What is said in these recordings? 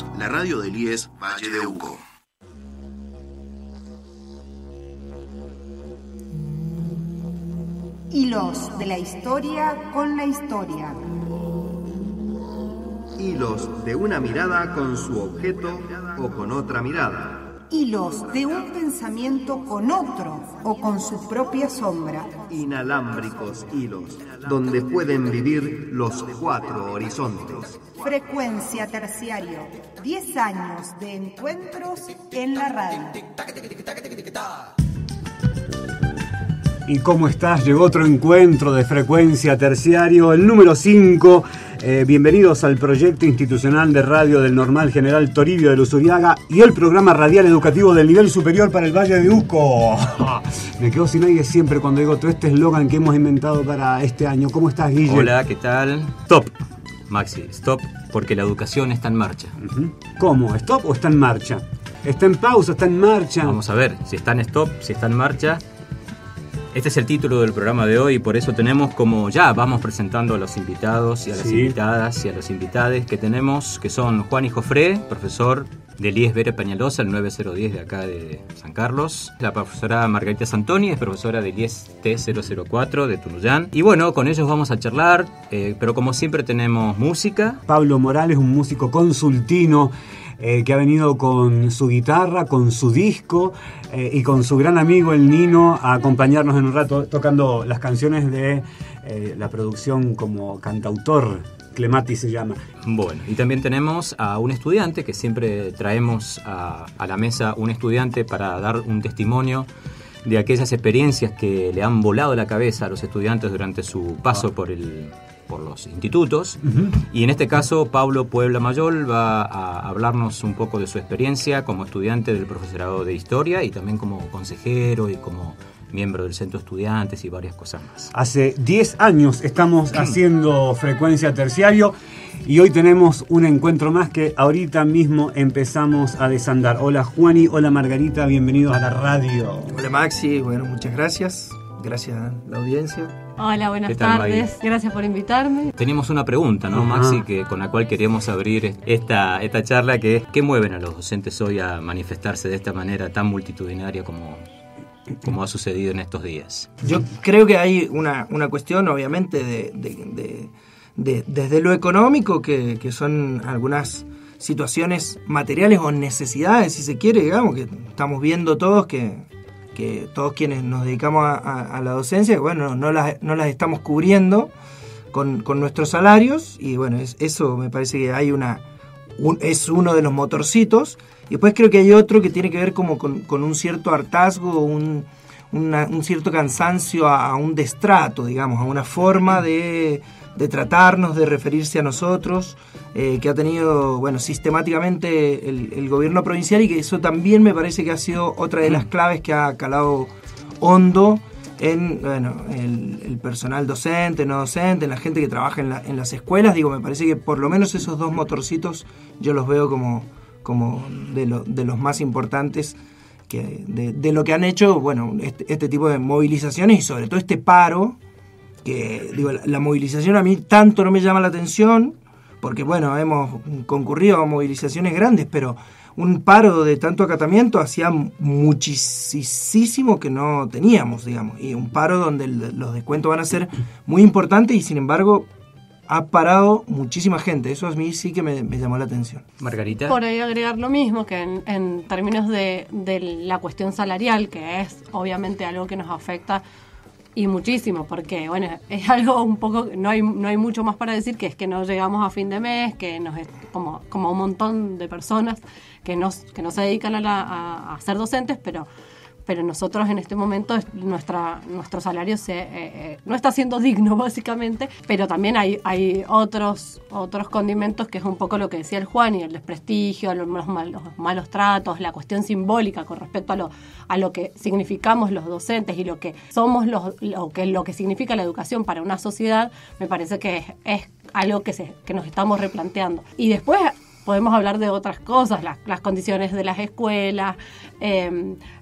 Somos la radio del IES Valle de Uco. Hilos de la historia con la historia. Hilos de una mirada con su objeto o con otra mirada. Hilos de un pensamiento con otro o con su propia sombra. Inalámbricos hilos, donde pueden vivir los 4 horizontes. Frecuencia Terciario, 10 años de encuentros en la radio. ¿Y cómo estás? Llegó otro encuentro de Frecuencia Terciario, el número 5. Bienvenidos al proyecto institucional de radio del Normal General Toribio de Luzuriaga y el programa radial educativo del nivel superior para el Valle de Uco. Me quedo sin aire siempre cuando digo todo este eslogan que hemos inventado para este año. ¿Cómo estás, Guille? Hola, ¿qué tal? Stop, Maxi, stop, porque la educación está en marcha. ¿Cómo? ¿Stop o está en marcha? ¿Está en pausa? ¿Está en marcha? Vamos a ver, si está en stop, si está en marcha. Este es el título del programa de hoy y por eso tenemos como ya vamos presentando a los invitados y a las invitadas y a los invitades que tenemos, que son Juan y Jofré, profesor del IES Vera Peñalosa, el 9010 de acá de San Carlos. La profesora Margarita Santoni es profesora del IES T004 de Tunuyán. Y bueno, con ellos vamos a charlar, pero como siempre tenemos música. Pablo Morales, un músico consultino, que ha venido con su guitarra, con su disco y con su gran amigo el Nino a acompañarnos en un rato tocando las canciones de la producción como cantautor. Clemati se llama. Bueno, y también tenemos a un estudiante, que siempre traemos a la mesa un estudiante para dar un testimonio de aquellas experiencias que le han volado la cabeza a los estudiantes durante su paso por los institutos. Y en este caso Pablo Puebla Mayol va a hablarnos un poco de su experiencia como estudiante del profesorado de historia y también como consejero y como miembro del centro de estudiantes y varias cosas más. Hace 10 años estamos haciendo Frecuencia Terciario y hoy tenemos un encuentro más que ahorita mismo empezamos a desandar. Hola Juani, hola Margarita, bienvenidos a la radio. Hola Maxi, bueno, muchas gracias. Gracias a la audiencia. Hola, buenas ¿Qué tal, tardes. Maggie? Gracias por invitarme. Tenemos una pregunta, ¿no, Maxi? Con la cual queremos abrir esta charla, que es ¿qué mueven a los docentes hoy a manifestarse de esta manera tan multitudinaria como ha sucedido en estos días? Yo creo que hay una cuestión, obviamente, desde lo económico, que son algunas situaciones materiales o necesidades, si se quiere, digamos, que estamos viendo todos que todos quienes nos dedicamos a la docencia, bueno, no las estamos cubriendo con nuestros salarios, y bueno, eso me parece que hay es uno de los motorcitos. Y después creo que hay otro que tiene que ver como con un cierto hartazgo, un cierto cansancio a un destrato, digamos, a una forma de tratarnos, de referirse a nosotros, que ha tenido, bueno, sistemáticamente el gobierno provincial, y que eso también me parece que ha sido otra de las claves que ha calado hondo en, bueno, el personal docente, no docente, en la gente que trabaja en las escuelas. Digo, me parece que por lo menos esos dos motorcitos yo los veo como de los más importantes de lo que han hecho, bueno, este tipo de movilizaciones, y sobre todo este paro, que digo, la movilización a mí tanto no me llama la atención, porque bueno, hemos concurrido a movilizaciones grandes, pero un paro de tanto acatamiento hacía muchísimo que no teníamos, digamos, y un paro donde los descuentos van a ser muy importantes, y sin embargo ha parado muchísima gente. Eso a mí sí que me llamó la atención. Margarita. Por ahí agregar lo mismo, que en términos de la cuestión salarial, que es obviamente algo que nos afecta y muchísimo, porque bueno, es algo un poco, no hay mucho más para decir, que es que no llegamos a fin de mes, que como un montón de personas que no se dedican a ser docentes, pero nosotros en este momento nuestro salario no está siendo digno, básicamente, pero también hay otros condimentos, que es un poco lo que decía el Juan, y el desprestigio, los malos tratos, la cuestión simbólica con respecto a lo que significamos los docentes y lo que somos, lo que significa la educación para una sociedad. Me parece que es algo que nos estamos replanteando. Y después podemos hablar de otras cosas, las condiciones de las escuelas,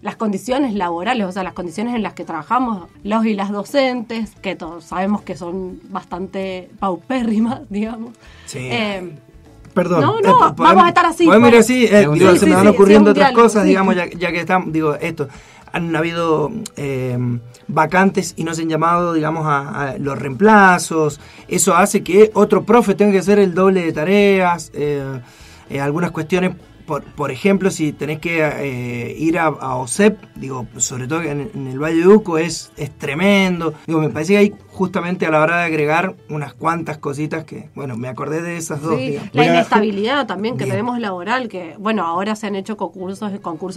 las condiciones laborales, o sea, las condiciones en las que trabajamos los y las docentes, que todos sabemos que son bastante paupérrimas, digamos. Sí. Perdón. No, vamos a estar así. Podemos ir así, se me van ocurriendo otras cosas, sí. digamos, ya que estamos, esto. Han habido vacantes y no se han llamado, digamos, a los reemplazos. Eso hace que otro profe tenga que hacer el doble de tareas. Algunas cuestiones, por ejemplo, si tenés que ir a OSEP, sobre todo en el Valle de Uco es tremendo. Me parece que hay justamente a la hora de agregar unas cuantas cositas que, bueno, me acordé de esas dos. Digamos. La inestabilidad también que tenemos laboral, que, bueno, ahora se han hecho concursos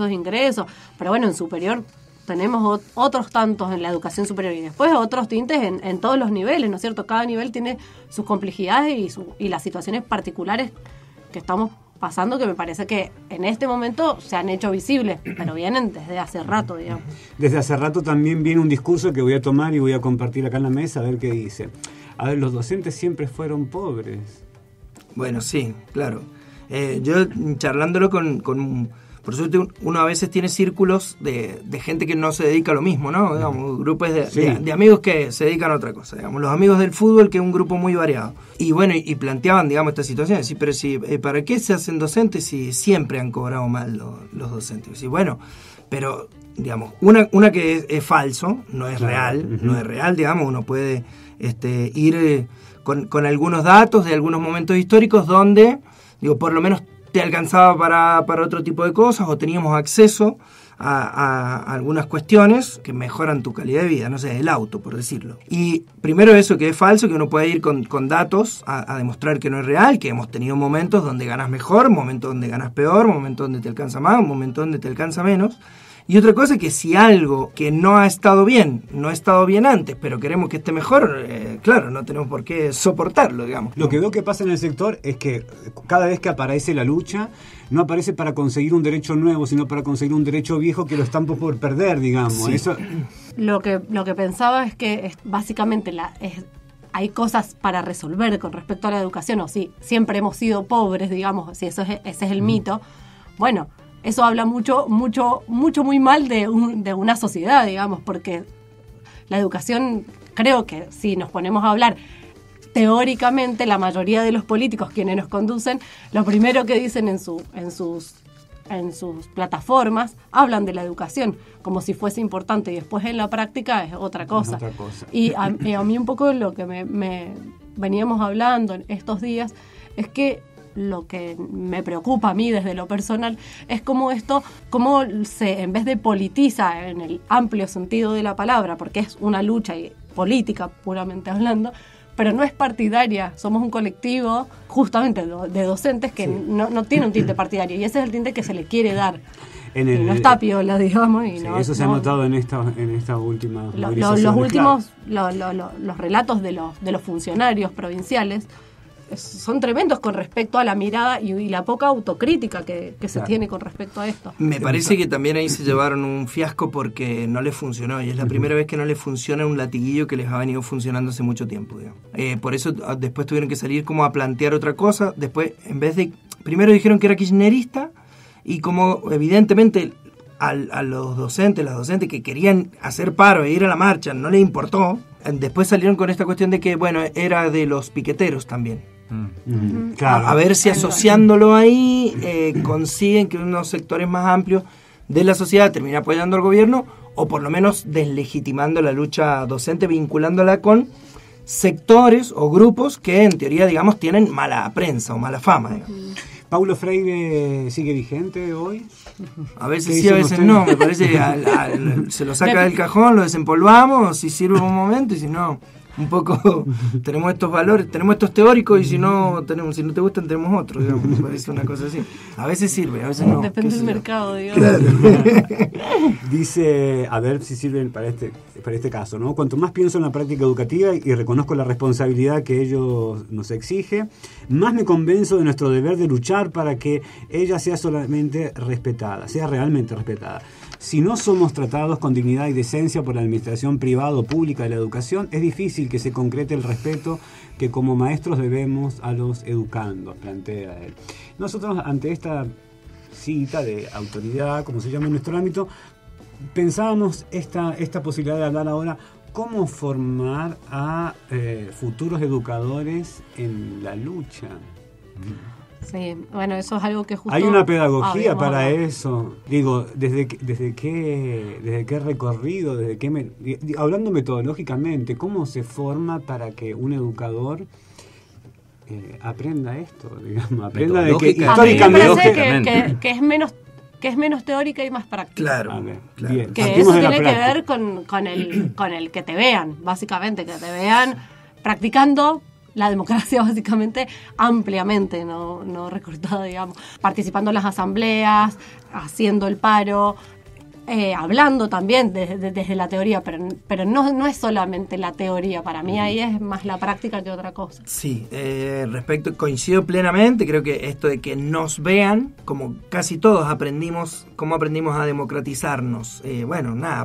de ingresos, pero bueno, en superior tenemos otros tantos en la educación superior y después otros tintes en todos los niveles, ¿no es cierto? Cada nivel tiene sus complejidades y las situaciones particulares que estamos pasando, que me parece que en este momento se han hecho visibles, pero vienen desde hace rato, digamos. Desde hace rato también viene un discurso que voy a tomar y voy a compartir acá en la mesa a ver qué dice. A ver, los docentes siempre fueron pobres. Bueno, sí, claro. Yo charlándolo con por suerte uno a veces tiene círculos de gente que no se dedica a lo mismo, ¿no? Digamos, grupos de amigos que se dedican a otra cosa. Digamos, los amigos del fútbol, que es un grupo muy variado. Y bueno, y planteaban, digamos, esta situación. Sí, pero ¿para qué se hacen docentes si siempre han cobrado mal los docentes? Sí, bueno, pero, digamos, una que es falso, no es real, no es real, digamos, uno puede ir con algunos datos de algunos momentos históricos donde, por lo menos te alcanzaba para otro tipo de cosas o teníamos acceso a algunas cuestiones que mejoran tu calidad de vida, no sé, el auto, por decirlo. Y primero eso que es falso, que uno puede ir con datos a demostrar que no es real, que hemos tenido momentos donde ganas mejor, momentos donde ganas peor, momentos donde te alcanza más, momentos donde te alcanza menos. Y otra cosa es que si algo que no ha estado bien antes, pero queremos que esté mejor, claro, no tenemos por qué soportarlo, digamos. Lo que veo que pasa en el sector es que cada vez que aparece la lucha, no aparece para conseguir un derecho nuevo, sino para conseguir un derecho viejo que lo están por perder, digamos. Sí. Eso... Lo que pensaba es que básicamente hay cosas para resolver con respecto a la educación, o sí, siempre hemos sido pobres, digamos, si ese es el mito. Bueno, eso habla muy mal de una sociedad, digamos, porque la educación, creo que si nos ponemos a hablar teóricamente, la mayoría de los políticos quienes nos conducen, lo primero que dicen en sus plataformas, hablan de la educación como si fuese importante y después en la práctica es otra cosa. Y a mí un poco lo que me veníamos hablando en estos días es que lo que me preocupa a mí desde lo personal es cómo se, en vez de politiza en el amplio sentido de la palabra, porque es una lucha política puramente hablando, pero no es partidaria. Somos un colectivo justamente de docentes que no tiene un tinte partidario y ese es el tinte que se le quiere dar. Y no está piola, digamos. Y eso se ha notado en esta última los relatos de los funcionarios provinciales son tremendos con respecto a la mirada y la poca autocrítica que se tiene con respecto a esto. Me parece que también ahí se llevaron un fiasco porque no les funcionó y es la primera vez que no les funciona un latiguillo que les ha venido funcionando hace mucho tiempo, digamos. Por eso después tuvieron que salir como a plantear otra cosa. Después, primero dijeron que era kirchnerista y como evidentemente a las docentes que querían hacer paro e ir a la marcha no les importó, después salieron con esta cuestión de que, bueno, era de los piqueteros también. Claro. A ver si asociándolo ahí consiguen que unos sectores más amplios de la sociedad terminen apoyando al gobierno o por lo menos deslegitimando la lucha docente, vinculándola con sectores o grupos que en teoría, digamos, tienen mala prensa o mala fama, digamos. ¿Paulo Freire sigue vigente hoy? A veces sí, a veces no. Me parece que se lo saca del cajón, lo desempolvamos, si sirve un momento y si no, un poco tenemos estos valores, tenemos estos teóricos y si no te gustan tenemos otros, digamos. Me parece una cosa así. A veces sirve, a veces no. Depende del mercado, digamos. Claro. Dice, a ver si sirven para este caso, ¿no? Cuanto más pienso en la práctica educativa y reconozco la responsabilidad que ello nos exige, más me convenzo de nuestro deber de luchar para que ella sea realmente respetada. Si no somos tratados con dignidad y decencia por la administración privada o pública de la educación, es difícil que se concrete el respeto que como maestros debemos a los educandos, plantea él. Nosotros, ante esta cita de autoridad, como se llama en nuestro ámbito, pensábamos esta posibilidad de hablar ahora cómo formar a futuros educadores en la lucha. Sí, bueno, eso es algo que justo... Hay una pedagogía habíamos para hablado. eso. Digo, ¿desde qué recorrido, hablando metodológicamente, cómo se forma para que un educador aprenda esto, digamos, aprenda de que Metodológica, A mí me históricamente... parece que es menos teórica y más práctica. Claro, A ver, claro. bien. Que Partimos eso de la tiene que práctica. ver con el que te vean, básicamente, que te vean practicando la democracia básicamente ampliamente, no recortada, digamos, participando en las asambleas, haciendo el paro, hablando también desde la teoría, pero no es solamente la teoría, para mí ahí es más la práctica que otra cosa. Sí, coincido plenamente, creo que esto de que nos vean, como casi todos aprendimos a democratizarnos,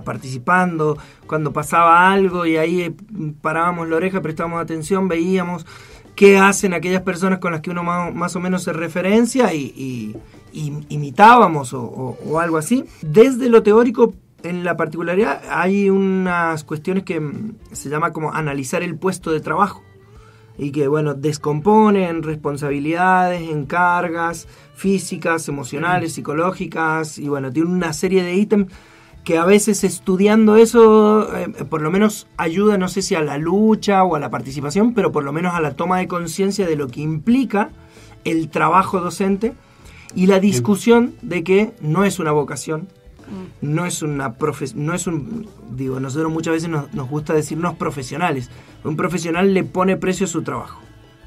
participando, cuando pasaba algo y ahí parábamos la oreja, prestábamos atención, veíamos qué hacen aquellas personas con las que uno más o menos se referencia y imitábamos o algo así. Desde lo teórico, en la particularidad, hay unas cuestiones que se llama como analizar el puesto de trabajo y que, descomponen responsabilidades, encargas físicas, emocionales, psicológicas y, tiene una serie de ítems que a veces estudiando eso, por lo menos ayuda, no sé si a la lucha o a la participación, pero por lo menos a la toma de conciencia de lo que implica el trabajo docente y la discusión de que no es una vocación, nosotros muchas veces nos gusta decirnos profesionales. Un profesional le pone precio a su trabajo.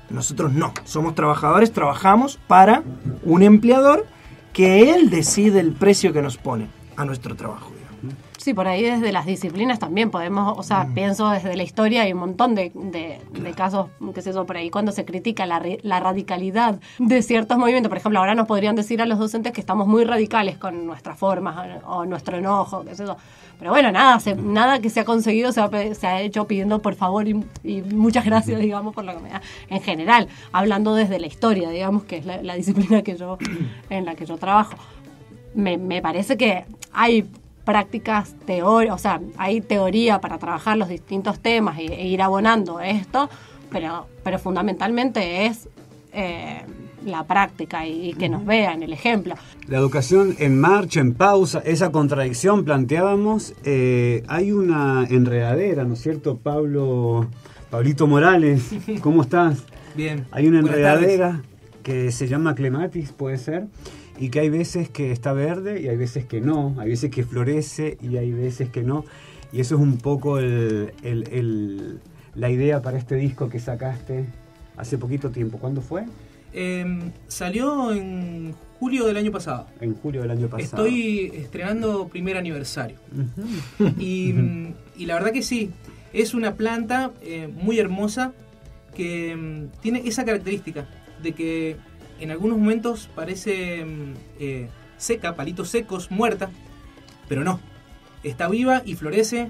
Nosotros no, somos trabajadores, trabajamos para un empleador que él decide el precio que nos pone a nuestro trabajo. Sí, por ahí desde las disciplinas también podemos, pienso desde la historia hay un montón de casos, qué sé yo, por ahí cuando se critica la radicalidad de ciertos movimientos. Por ejemplo, ahora nos podrían decir a los docentes que estamos muy radicales con nuestras formas o nuestro enojo, qué sé yo. Pero nada que se ha conseguido se ha hecho pidiendo por favor y muchas gracias, digamos, por lo que me da. En general, hablando desde la historia, digamos, que es la disciplina en la que yo trabajo. Me parece que hay prácticas hay teoría para trabajar los distintos temas e ir abonando esto, pero fundamentalmente es la práctica y que nos vean el ejemplo. La educación en marcha, en pausa, esa contradicción planteábamos, hay una enredadera, ¿no es cierto, Pablito Morales? ¿Cómo estás? Bien. Hay una enredadera que se llama clematis, puede ser, y que hay veces que está verde y hay veces que no, hay veces que florece y hay veces que no, y eso es un poco la idea para este disco que sacaste hace poquito tiempo. ¿Cuándo fue? Salió en julio del año pasado. En julio del año pasado. Estoy estrenando primer aniversario. Y la verdad que sí, es una planta muy hermosa que tiene esa característica de que en algunos momentos parece seca, palitos secos, muerta, pero no. Está viva y florece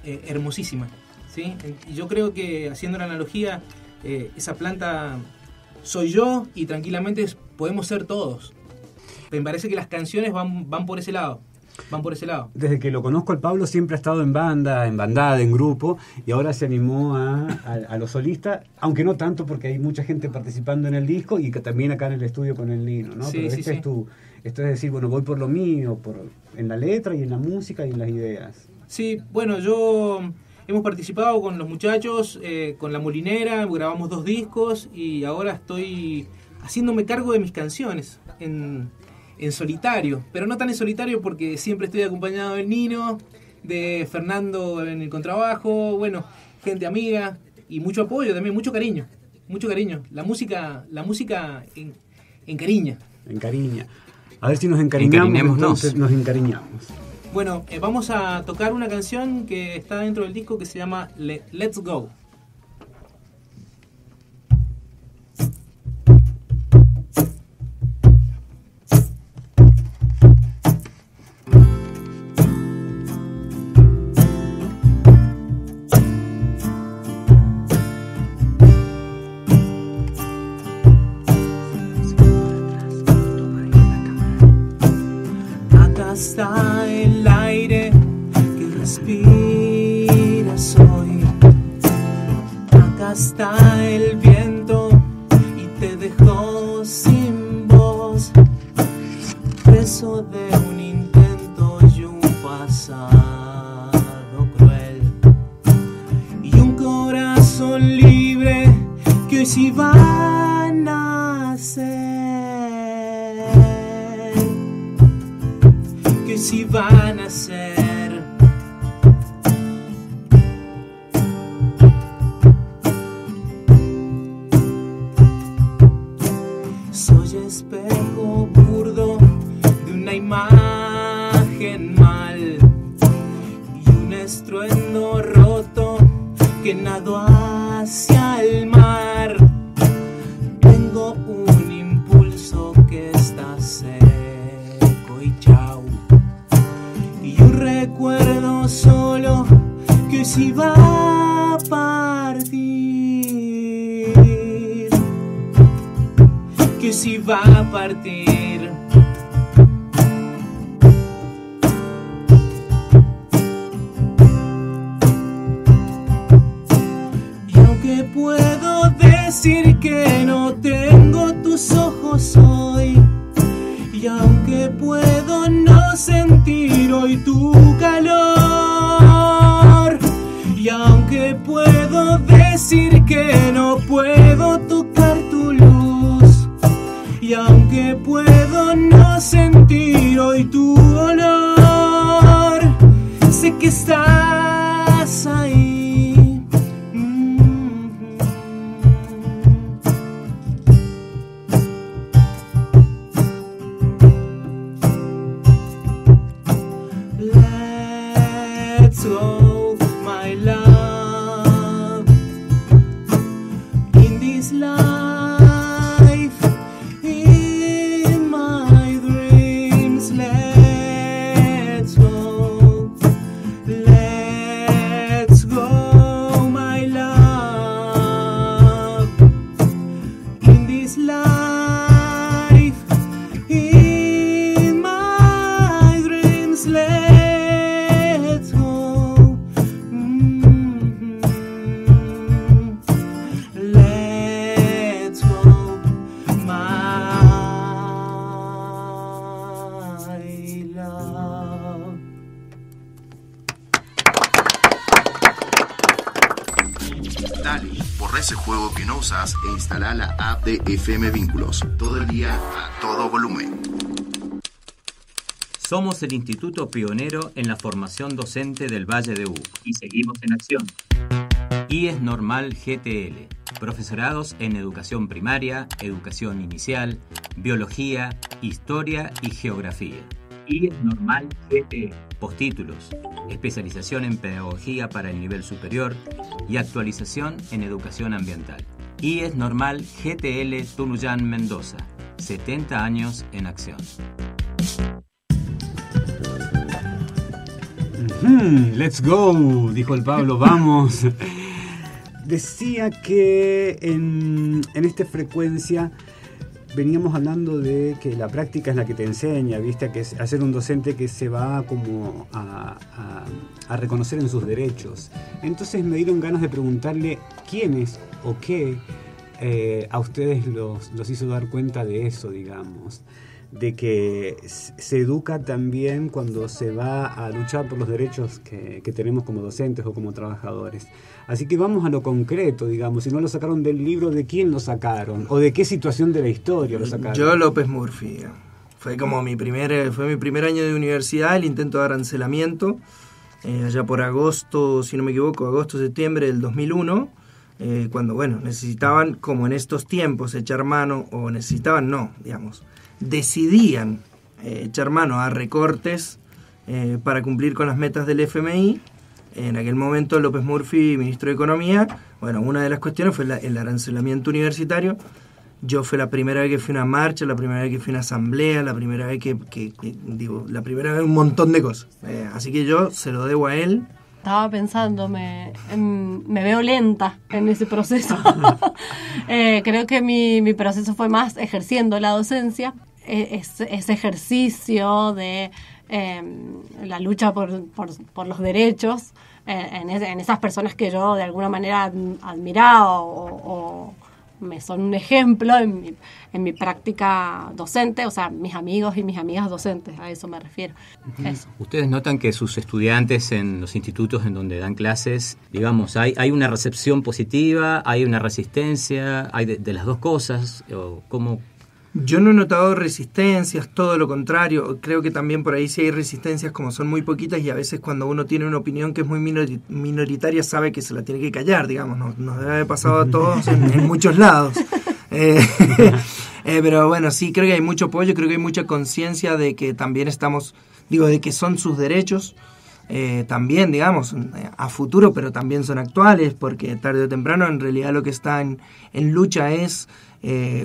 hermosísima, ¿sí? Y yo creo que, haciendo la analogía, esa planta soy yo y tranquilamente podemos ser todos. Me parece que las canciones van por ese lado. Desde que lo conozco al Pablo siempre ha estado en banda, en bandada, en grupo, y ahora se animó a los solistas, aunque no tanto porque hay mucha gente participando en el disco y que también acá en el estudio con el Nino, ¿no? Sí, pero sí, sí. Esto es decir, voy por lo mío, en la letra y en la música y en las ideas. Sí, hemos participado con los muchachos, con La Molinera, grabamos 2 discos y ahora estoy haciéndome cargo de mis canciones en solitario, pero no tan en solitario porque siempre estoy acompañado del Nino, de Fernando en el contrabajo, gente amiga y mucho apoyo también, mucho cariño. La música encariña. Encariña. A ver si nos encariñamos. Entonces nos encariñamos. Bueno, vamos a tocar una canción que está dentro del disco que se llama Let's Go. Está el aire que respiras hoy. Acá está el viento y te dejó sin años, preso de un intento y un pasado cruel, y un corazón libre que hoy sí va a nacer, que hoy sí va a nacer. Soy espejo burdo de una imagen mal y un estruendo roto que nado hacia el mar. Tengo un impulso que está seco y chau, y un recuerdo solo que hoy sí va a partir, que si va a partir. Y aunque puedo decir que no tengo tus ojos hoy, y aunque puedo no sentir hoy tu calor, y aunque puedo decir que no puedo tocar tu luz, y aunque puedo no sentir hoy tu olor, sé que estás ahí. Let's go, my love, in this life. Dale, borra ese juego que no usas e instala la app de FM Vínculos. Todo el día, a todo volumen. Somos el instituto pionero en la formación docente del Valle de Uco y seguimos en acción. IES Normal GTL. Profesorados en educación primaria, educación inicial, biología, historia y geografía. IES Normal GTL. Postítulos, especialización en pedagogía para el nivel superior y actualización en educación ambiental. IES Normal GTL Tunuyán Mendoza. 70 años en acción. Let's go, dijo el Pablo, vamos. Decía que en esta frecuencia veníamos hablando de que la práctica es la que te enseña, ¿viste? Que es hacer un docente que se va como a reconocer en sus derechos. Entonces me dieron ganas de preguntarle quiénes o qué a ustedes los hizo dar cuenta de eso, digamos. De que se educa también cuando se va a luchar por los derechos que tenemos como docentes o como trabajadores. Así que vamos a lo concreto, digamos. Si no lo sacaron del libro, ¿de quién lo sacaron? ¿O de qué situación de la historia lo sacaron? Yo, López Murphy. Fue como mi primer año de universidad, el intento de arancelamiento, allá por agosto, si no me equivoco, agosto-septiembre del 2001, cuando, bueno, necesitaban, como en estos tiempos, echar mano, o necesitaban, no, digamos, decidían echar mano a recortes para cumplir con las metas del FMI. En aquel momento López Murphy, ministro de Economía, bueno, una de las cuestiones fue el arancelamiento universitario. Yo fue la primera vez que fui a una marcha, la primera vez que fui a una asamblea, la primera vez la primera vez un montón de cosas. Así que yo se lo debo a él. Estaba pensando, me veo lenta en ese proceso. Creo que mi proceso fue más ejerciendo la docencia, ese ejercicio de la lucha por los derechos en esas personas que yo de alguna manera admiraba o me son un ejemplo en mi práctica docente, o sea, mis amigos y mis amigas docentes, a eso me refiero. Eso. ¿Ustedes notan que sus estudiantes en los institutos en donde dan clases, digamos, hay una recepción positiva, hay una resistencia, hay de las dos cosas? ¿O cómo? Yo no he notado resistencias, todo lo contrario. Creo que también por ahí sí hay resistencias, como son muy poquitas, y a veces cuando uno tiene una opinión que es muy minoritaria sabe que se la tiene que callar, digamos. Nos debe haber pasado a todos en muchos lados. Pero bueno, sí, creo que hay mucho apoyo, creo que hay mucha conciencia de que también de que son sus derechos, también, digamos, a futuro, pero también son actuales, porque tarde o temprano en realidad lo que está en lucha es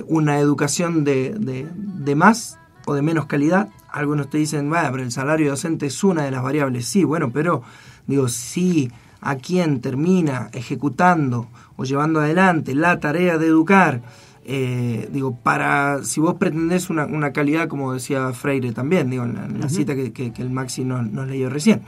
una educación de más o de menos calidad. Algunos te dicen, pero el salario docente es una de las variables. Sí, bueno, pero digo, si a quien termina ejecutando o llevando adelante la tarea de educar, si vos pretendés una calidad, como decía Freire también, en la cita que el Maxi nos leyó recién,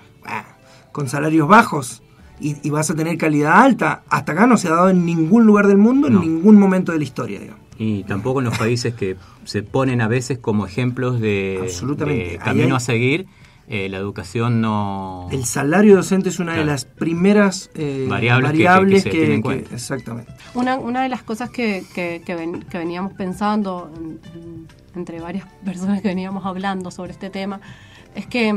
con salarios bajos y vas a tener calidad alta, hasta acá no se ha dado en ningún lugar del mundo, en ningún momento de la historia, digamos. Y tampoco en los países que se ponen a veces como ejemplos de camino a seguir, la educación no... El salario docente es una de las primeras variables que tienen en cuenta. Exactamente. Una de las cosas que veníamos pensando entre varias personas que veníamos hablando sobre este tema es que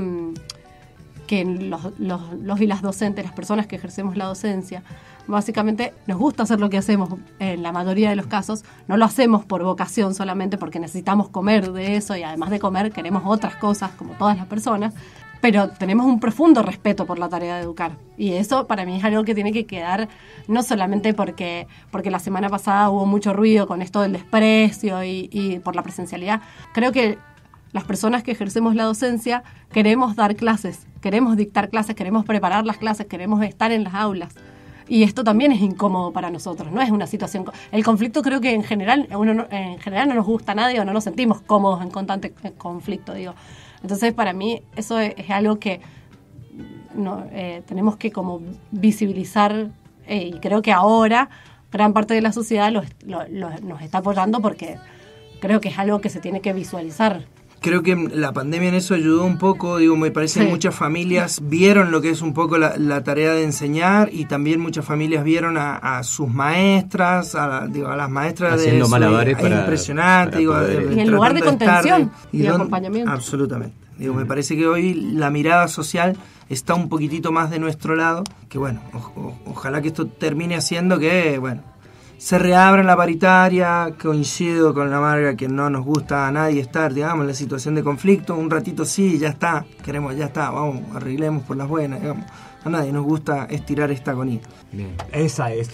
los y las docentes, las personas que ejercemos la docencia, básicamente nos gusta hacer lo que hacemos. En la mayoría de los casos no lo hacemos por vocación solamente porque necesitamos comer de eso, y además de comer queremos otras cosas como todas las personas, pero tenemos un profundo respeto por la tarea de educar, y eso para mí es algo que tiene que quedar, no solamente porque la semana pasada hubo mucho ruido con esto del desprecio y por la presencialidad. Creo que las personas que ejercemos la docencia queremos dar clases, queremos dictar clases, queremos preparar las clases, queremos estar en las aulas. Y esto también es incómodo para nosotros, no es una situación... El conflicto creo que en general no nos gusta a nadie, o no nos sentimos cómodos en constante conflicto, digo. Entonces, para mí, eso es algo que tenemos que como visibilizar, y creo que ahora gran parte de la sociedad nos está apoyando, porque creo que es algo que se tiene que visualizar. Creo que la pandemia en eso ayudó un poco, me parece que muchas familias vieron lo que es un poco la tarea de enseñar, y también muchas familias vieron a sus maestras, a las maestras haciendo malabares para impresionante, y en lugar de contención y acompañamiento. Absolutamente. Me parece que hoy la mirada social está un poquitito más de nuestro lado, que bueno, ojalá que esto termine haciendo que, se reabra la paritaria. Coincido con la Marga que no nos gusta a nadie estar, digamos, en la situación de conflicto. Un ratito sí, ya está, vamos, arreglemos por las buenas, digamos. A nadie nos gusta estirar esta agonía. Bien, esa es.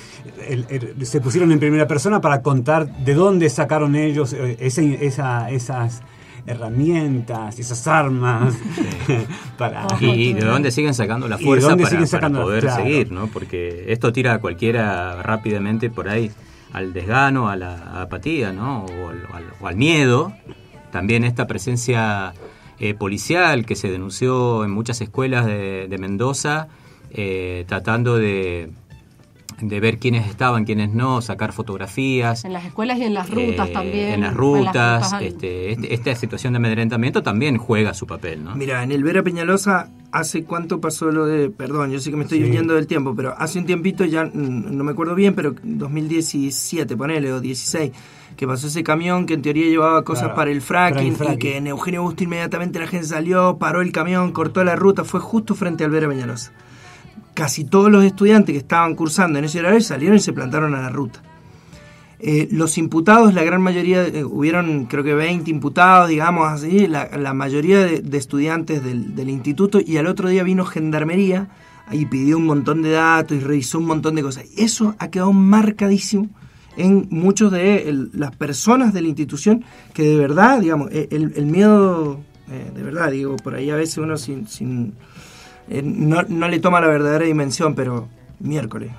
Se pusieron en primera persona para contar de dónde sacaron ellos esas herramientas, esas armas y de dónde siguen sacando la fuerza para poder seguir, ¿no? Porque esto tira a cualquiera rápidamente por ahí al desgano, a la apatía, ¿no? O al miedo. También esta presencia policial que se denunció en muchas escuelas de Mendoza, tratando de ver quiénes estaban, quiénes no, sacar fotografías. En las escuelas y en las rutas también. En las rutas, esta situación de amedrentamiento también juega su papel, ¿no? Mira, en el Vera Peñalosa, ¿hace cuánto pasó lo de...? Perdón, yo sé que me estoy yendo del tiempo, pero hace un tiempito, ya no me acuerdo bien, pero 2017, ponele, o 16, que pasó ese camión que en teoría llevaba cosas para el fracking, y que en Eugenio Busto inmediatamente la gente salió, paró el camión, cortó la ruta, fue justo frente al Vera Peñalosa. Casi todos los estudiantes que estaban cursando en ese horario salieron y se plantaron a la ruta. Los imputados, la gran mayoría, hubieron creo que 20 imputados, digamos así, la mayoría de estudiantes del instituto, y al otro día vino Gendarmería y pidió un montón de datos y revisó un montón de cosas. Eso ha quedado marcadísimo en muchos de las personas de la institución, que de verdad, digamos, el miedo, de verdad, digo, por ahí a veces uno no le toma la verdadera dimensión, pero miércoles,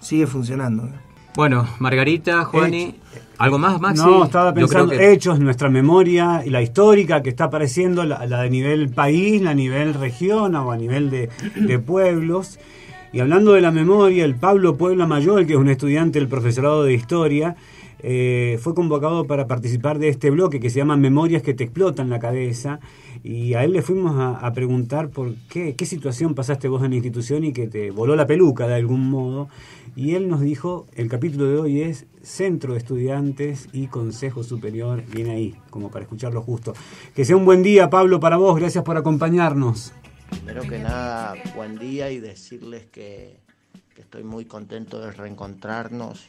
sigue funcionando. Bueno, Margarita, Juani, ¿algo más, Maxi? No, estaba pensando hechos, nuestra memoria y la histórica que está apareciendo, la de nivel país, la nivel región o a nivel de pueblos. Y hablando de la memoria, el Pablo Puebla Mayor, que es un estudiante del profesorado de Historia, fue convocado para participar de este bloque que se llama Memorias que te explotan la cabeza, y a él le fuimos a preguntar por qué situación pasaste vos en la institución y que te voló la peluca de algún modo, y él nos dijo, el capítulo de hoy es Centro de Estudiantes y Consejo Superior, viene ahí, como para escucharlo justo. Que sea un buen día, Pablo, para vos, gracias por acompañarnos. Primero que nada, buen día, y decirles que estoy muy contento de reencontrarnos.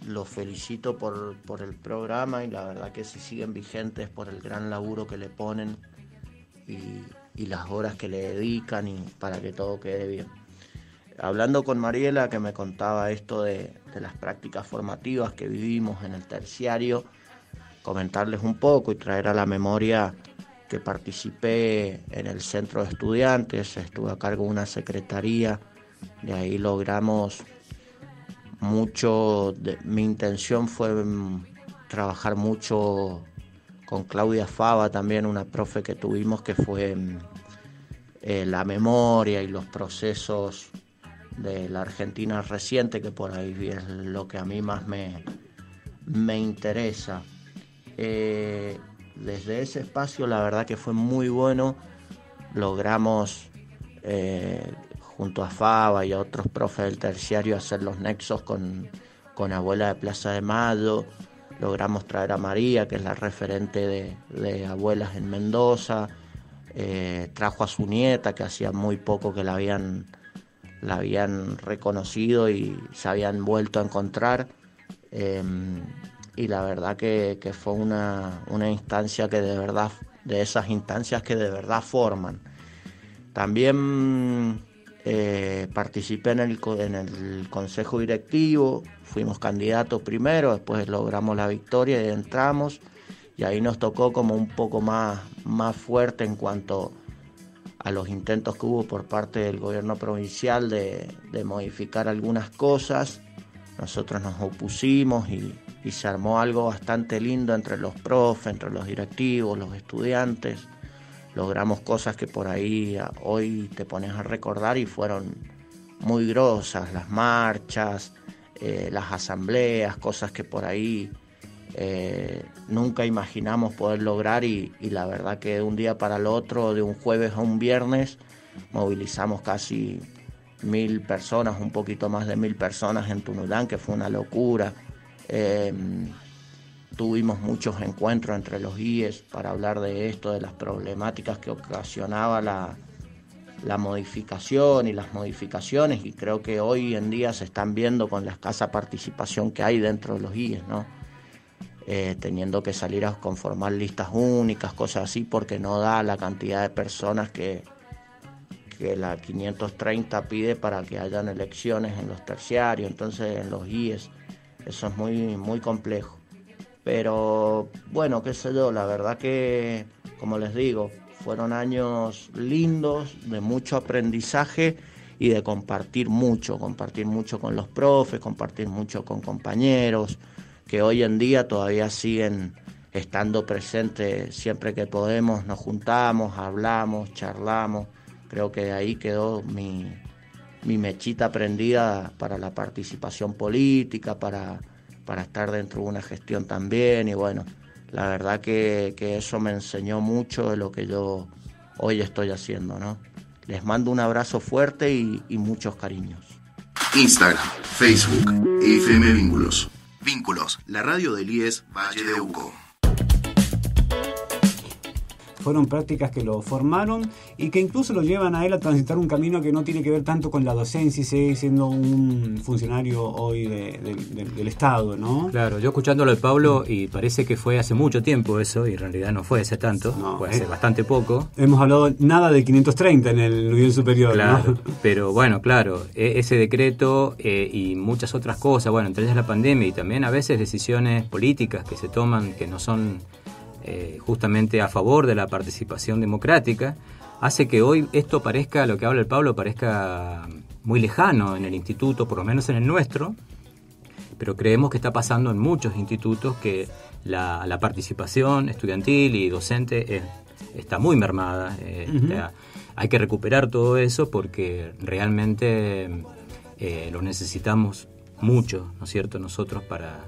Los felicito por el programa, y la verdad que si siguen vigentes por el gran laburo que le ponen y las horas que le dedican, y para que todo quede bien. Hablando con Mariela, que me contaba esto de las prácticas formativas que vivimos en el terciario, comentarles un poco y traer a la memoria que participé en el centro de estudiantes, estuve a cargo de una secretaría, de ahí logramos mucho. Mi intención fue trabajar mucho con Claudia Fava, también una profe que tuvimos, que fue la memoria y los procesos de la Argentina reciente, que por ahí es lo que a mí más me interesa. Desde ese espacio la verdad que fue muy bueno, logramos junto a Fava y a otros profes del terciario hacer los nexos con Abuela de Plaza de Mayo, logramos traer a María, que es la referente de abuelas en Mendoza, trajo a su nieta, que hacía muy poco que la habían reconocido y se habían vuelto a encontrar, y la verdad que fue una instancia que de verdad, de esas instancias que de verdad forman. También participé en el consejo directivo, fuimos candidatos primero, después logramos la victoria y entramos, y ahí nos tocó como un poco más fuerte en cuanto a los intentos que hubo por parte del gobierno provincial de modificar algunas cosas. Nosotros nos opusimos y se armó algo bastante lindo entre los profes, entre los directivos, los estudiantes. Logramos cosas que por ahí hoy te pones a recordar y fueron muy grosas, las marchas, las asambleas, cosas que por ahí nunca imaginamos poder lograr, y la verdad que de un día para el otro, de un jueves a un viernes, movilizamos casi 1.000 personas, un poquito más de 1.000 personas en Tunuyán, que fue una locura. Tuvimos muchos encuentros entre los IES para hablar de esto, de las problemáticas que ocasionaba la modificación y las modificaciones, y creo que hoy en día se están viendo con la escasa participación que hay dentro de los IES, ¿no? Teniendo que salir a conformar listas únicas, cosas así, porque no da la cantidad de personas que la 530 pide para que hayan elecciones en los terciarios, entonces en los IES eso es muy, muy complejo. Pero bueno, qué sé yo, la verdad que, como les digo, fueron años lindos, de mucho aprendizaje y de compartir mucho con los profes, compartir mucho con compañeros, que hoy en día todavía siguen estando presentes. Siempre que podemos nos juntamos, hablamos, charlamos. Creo que ahí quedó mi mechita prendida para la participación política, para estar dentro de una gestión también, y bueno, la verdad que eso me enseñó mucho de lo que yo hoy estoy haciendo, ¿no? Les mando un abrazo fuerte y muchos cariños. Instagram, Facebook, FM Vínculos. Vínculos, la radio del IES Valle de Uco. Fueron prácticas que lo formaron y que incluso lo llevan a él a transitar un camino que no tiene que ver tanto con la docencia y sigue siendo un funcionario hoy del Estado, ¿no? Claro, yo escuchándolo de Pablo, y parece que fue hace mucho tiempo eso, y en realidad no fue hace tanto, fue hace bastante poco. Hemos hablado nada del 530 en el nivel superior, claro, ¿no? Pero bueno, claro, ese decreto y muchas otras cosas, bueno, entre ellas la pandemia y también a veces decisiones políticas que se toman que no son justamente a favor de la participación democrática, hace que hoy esto parezca, lo que habla el Pablo, parezca muy lejano en el instituto, por lo menos en el nuestro, pero creemos que está pasando en muchos institutos que la participación estudiantil y docente está muy mermada. hay que recuperar todo eso porque realmente lo necesitamos mucho, ¿no es cierto?, nosotros para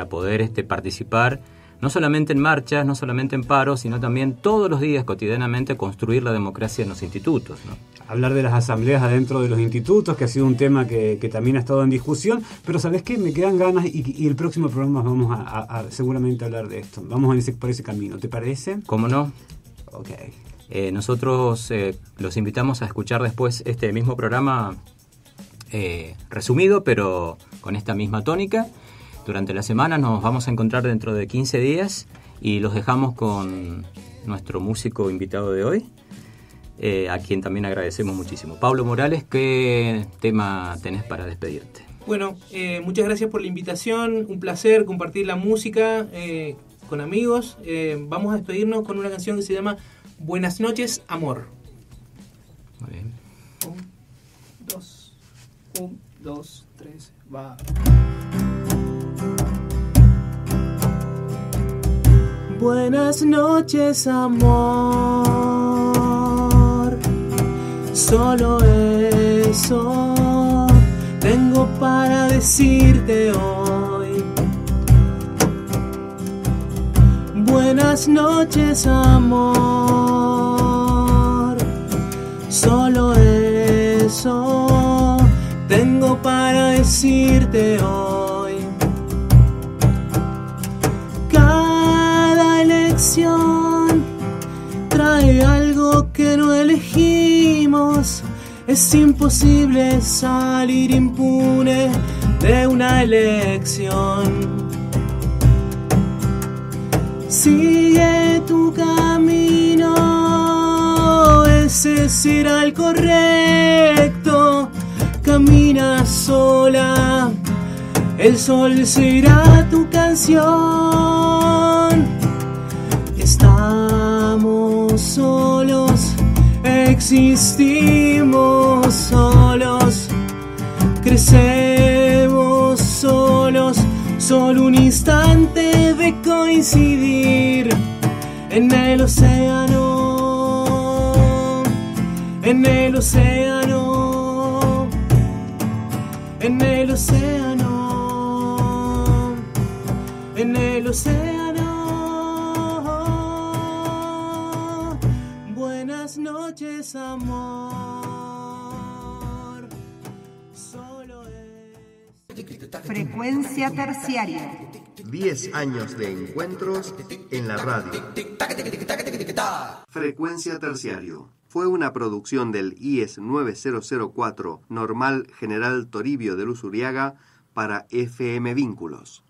poder participar, no solamente en marchas, no solamente en paros, sino también todos los días, cotidianamente, construir la democracia en los institutos, ¿no? Hablar de las asambleas adentro de los institutos, que ha sido un tema que también ha estado en discusión, pero ¿sabes qué? Me quedan ganas y el próximo programa vamos a seguramente hablar de esto. Vamos por ese camino, ¿te parece? ¿Cómo no? Ok. Nosotros los invitamos a escuchar después este mismo programa resumido, pero con esta misma tónica. Durante la semana nos vamos a encontrar dentro de 15 días y los dejamos con nuestro músico invitado de hoy, a quien también agradecemos muchísimo. Pablo Morales, ¿qué tema tenés para despedirte? Bueno, muchas gracias por la invitación, un placer compartir la música con amigos. Vamos a despedirnos con una canción que se llama Buenas noches, amor. Muy bien. 1, 2, 3, va. Buenas noches, amor. Solo eso tengo para decirte hoy. Buenas noches, amor. Solo eso tengo para decirte hoy. Cada elección trae algo que no elegimos. Es imposible salir impune de una elección. Sigue tu camino, ese será el correcto. Camina sola, el sol será tu canción. Estamos solos, existimos solos, crecemos solos. Solo un instante de coincidir en el océano, en el océano, en el océano, en el océano. Buenas noches, amor. Solo es Frecuencia Terciaria. 10 años de encuentros en la radio. Frecuencia Terciario. Fue una producción del IES 9004 Normal General Toribio de Luzuriaga para FM Vínculos.